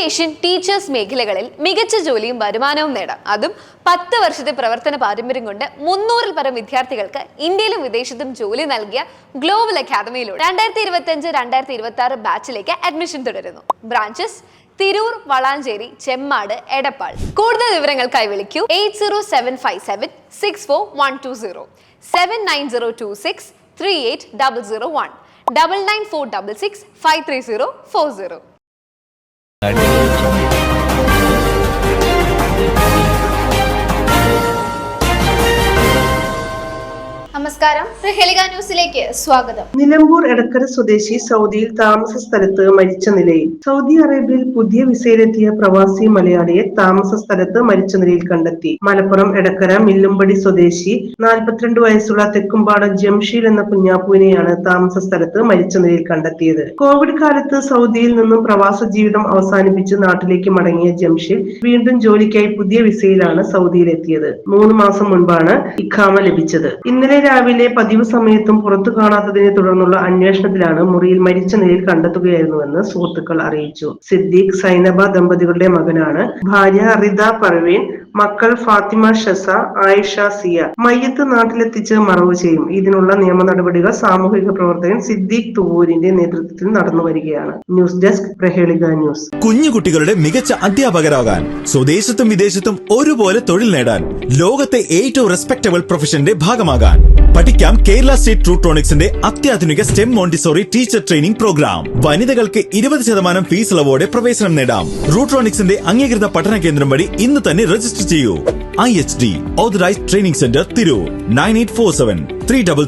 Education, teachers മേഖലകളിൽ മികച്ച ജോലിയും വരുമാനവും നേടാം. അതും 10 വർഷത്തെ പ്രവർത്തന പാരമ്പര്യം കൊണ്ട് 300-ൽ പരം വിദ്യാർത്ഥികൾക്ക് ഇന്ത്യയിലും വിദേശത്തും ജോലി നൽകിയ ഗ്ലോബൽ അക്കാദമിയിലൂടെ 2025-2026 ബാച്ചിലേക്ക് അഡ്മിഷൻ തുടരുന്നു. ബ്രാഞ്ചസ് തിരൂർ, വളാഞ്ചേരി, ചെമ്മാട്, എടപ്പാൾ. കൂടുതൽ വിവരങ്ങൾക്കായി വിളിക്കൂ 8075764120, 7902638001, 9946653040. നമസ്കാരം, പ്രഹേളിക ന്യൂസിലേക്ക് സ്വാഗതം. നിലമ്പൂർ എടക്കര സ്വദേശി സൗദിയിൽ താമസ സ്ഥലത്ത് മരിച്ച നിലയിൽ. സൗദി അറേബ്യയിൽ പുതിയ വിസയിലെത്തിയ പ്രവാസി മലയാളിയെ താമസ സ്ഥലത്ത് മരിച്ച നിലയിൽ കണ്ടെത്തി. മലപ്പുറം എടക്കര മില്ലുംപടി സ്വദേശി 42 വയസ്സുള്ള തെക്കുംപാടം ജംഷീൽ എന്ന കുഞ്ഞാപ്പുവിനെയാണ് താമസ സ്ഥലത്ത് മരിച്ച നിലയിൽ കണ്ടെത്തിയത്. കോവിഡ് കാലത്ത് സൗദിയിൽ നിന്നും പ്രവാസ ജീവിതം അവസാനിപ്പിച്ച് നാട്ടിലേക്ക് മടങ്ങിയ ജംഷീൽ വീണ്ടും ജോലിക്കായി പുതിയ വിസയിലാണ് സൗദിയിലെത്തിയത്. 3 മാസം മുൻപാണ് ഇഖാമ ലഭിച്ചത്. ഇന്നലെ രാവിലെ പതിവ് സമയത്തും പുറത്തു കാണാത്തതിനെ തുടർന്നുള്ള അന്വേഷണത്തിലാണ് മുറിയിൽ മരിച്ച നിലയിൽ കണ്ടെത്തുകയായിരുന്നുവെന്ന് സുഹൃത്തുക്കൾ അറിയിച്ചു. സിദ്ദീഖ് സൈനബ ദമ്പതികളുടെ മകനാണ്. ഭാര്യ റിദ പർവീൻ, മക്കൾ ഫാത്തിമ ഷസ, ആയിഷ സിയ. മയ്യത്ത് നാട്ടിലെത്തിച്ച് മറവ് ചെയ്യും. ഇതിനുള്ള നിയമ നടപടികൾ സാമൂഹിക പ്രവർത്തകൻ സിദ്ദീഖ് തുവൂരിന്റെ നേതൃത്വത്തിൽ നടന്നു വരികയാണ്. News desk, Prahelika news. കുഞ്ഞുകുട്ടികളുടെ മികച്ച അധ്യാപകരാകാൻ, സ്വദേശത്തും വിദേശത്തും ഒരുപോലെ തൊഴിൽ നേടാൻ, ലോകത്തെ ഏറ്റവും റെസ്പെക്ടബിൾ പ്രൊഫഷന്റെ ഭാഗമാകാൻ പഠിക്കാം. കേരള സ്റ്റേറ്റ് റൂട്രോണിക്സിന്റെ അത്യാധുനിക STEM Montessori teacher training programme. വനിതകൾക്ക് 20% ഫീസ് ഇളവോടെ പ്രവേശനം നേടാം. റൂട്രോണിക്സിന്റെ അംഗീകൃത പഠന കേന്ദ്രം വഴി ഇന്ന് തന്നെ രജിസ്റ്റർ ചെയ്യൂ. IHD authorised training centre, Tirur. 9847 300